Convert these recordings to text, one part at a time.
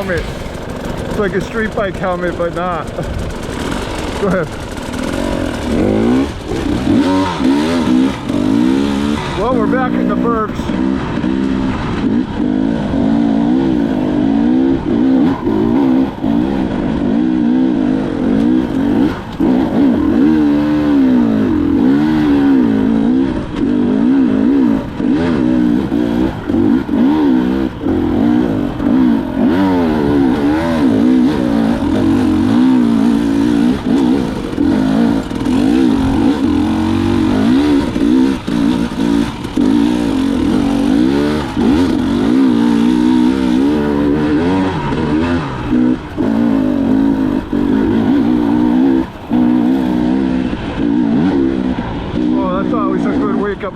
helmet. It's like a street bike helmet, but not. Go ahead. Well, we're back in the Berks.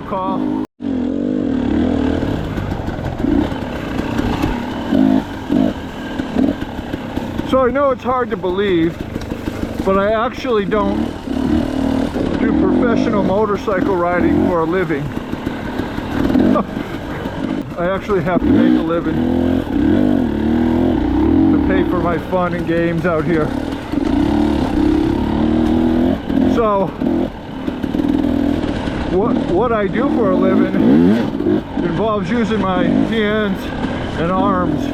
Call. So I know it's hard to believe, but I actually don't do professional motorcycle riding for a living. I actually have to make a living to pay for my fun and games out here. So what I do for a living involves using my hands and arms.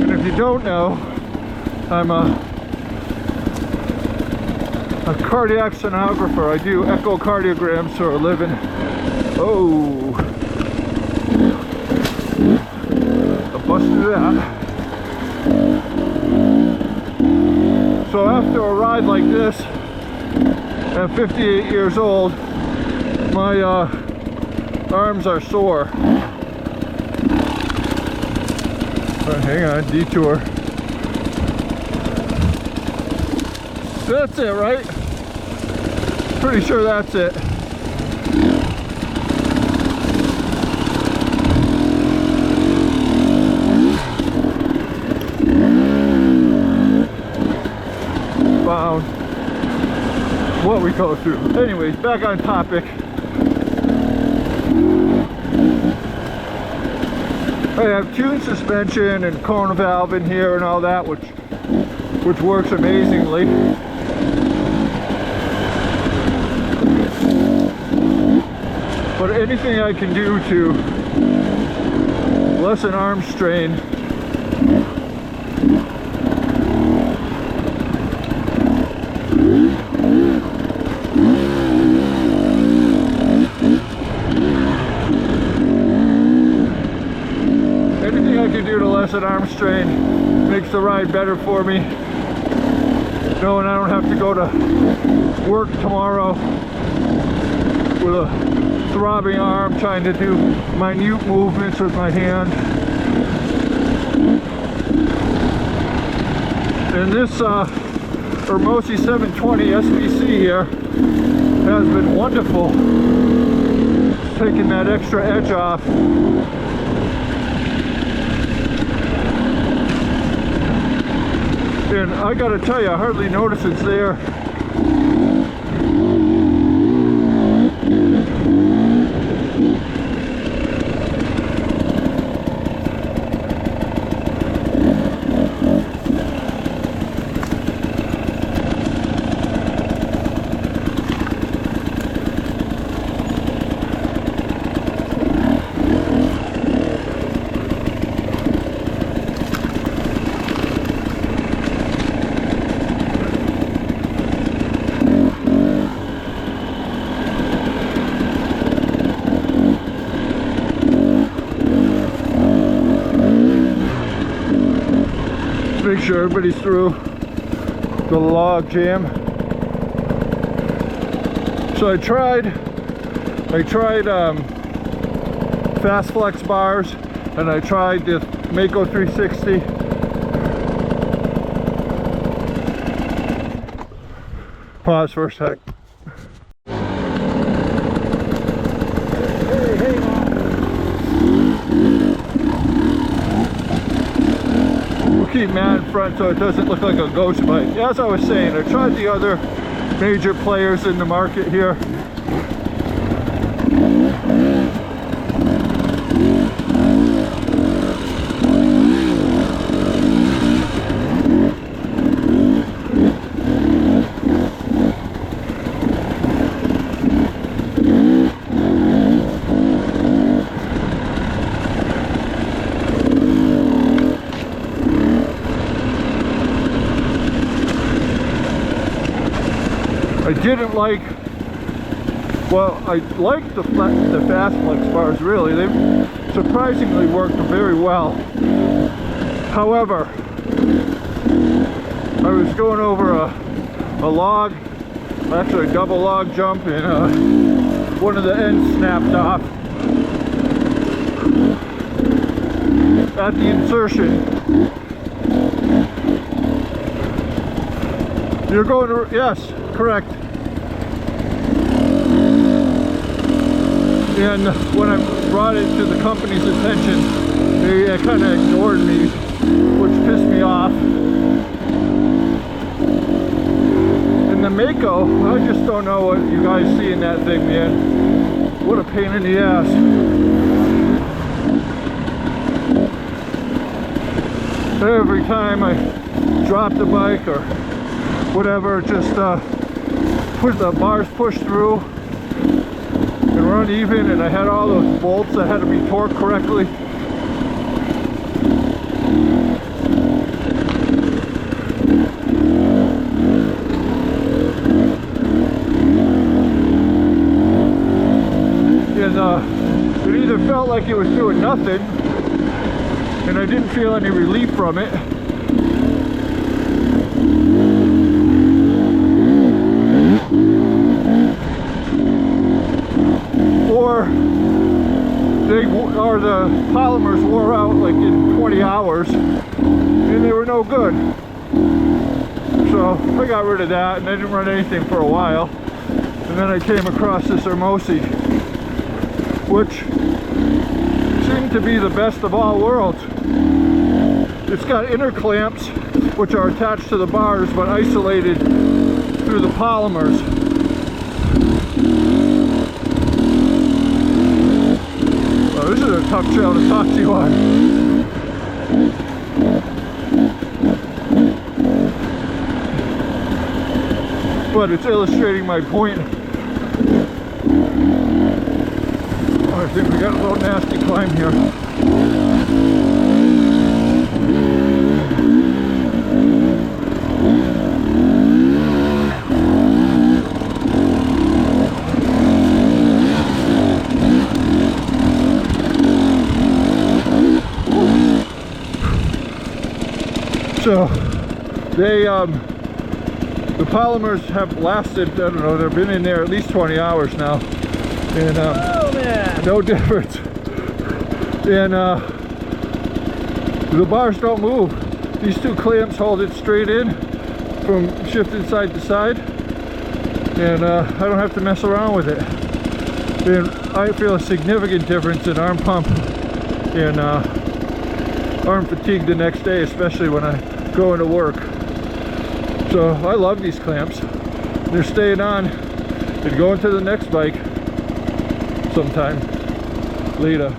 And if you don't know, I'm a cardiac sonographer. I do echocardiograms for a living. Oh, I busted that. So after a ride like this, at 58 years old, my arms are sore. Hang on, detour. That's it, right? Pretty sure that's it. Found what we go through. Anyways, back on topic. I have tuned suspension and cone valve in here and all that, which works amazingly. But anything I can do to lessen arm strain, lessen arm strain makes the ride better for me, knowing I don't have to go to work tomorrow with a throbbing arm trying to do minute movements with my hand. And this Urmosi 720 SVC here has been wonderful, taking that extra edge off. And I gotta tell you, I hardly notice it's there. Make sure everybody's through the log jam. So I tried fast flex bars, and I tried the Mako 360. Pause for a sec. Keep Matt in front so it doesn't look like a ghost bike. As I was saying, I tried the other major players in the market here. didn't like, well, I liked the fast flex bars, really. They surprisingly worked very well. However, I was going over a log, actually a double log jump, and one of the ends snapped off at the insertion. You're going to, yes, correct. And when I brought it to the company's attention, they kind of ignored me, which pissed me off. And the Mako, I just don't know what you guys see in that thing, man. What a pain in the ass. Every time I drop the bike or whatever, just push the bars pushed through and run even, and I had all those bolts that had to be torqued correctly. And it either felt like it was doing nothing and I didn't feel any relief from it, or the polymers wore out like in 20 hours and they were no good. So I got rid of that and I didn't run anything for a while. And then I came across this Urmosi, which seemed to be the best of all worlds. It's got inner clamps which are attached to the bars but isolated through the polymers. Oh, this is a tough trail to talk to you on. But it's illustrating my point. Oh, I think we got a little nasty climb here. So they the polymers have lasted, I don't know, they've been in there at least 20 hours now, and oh, man. No difference. And the bars don't move. These two clamps hold it straight in from shifting side to side, and I don't have to mess around with it. And I feel a significant difference in arm pump and arm fatigue the next day, especially when I go into work. So I love these clamps. They're staying on and going to the next bike sometime later.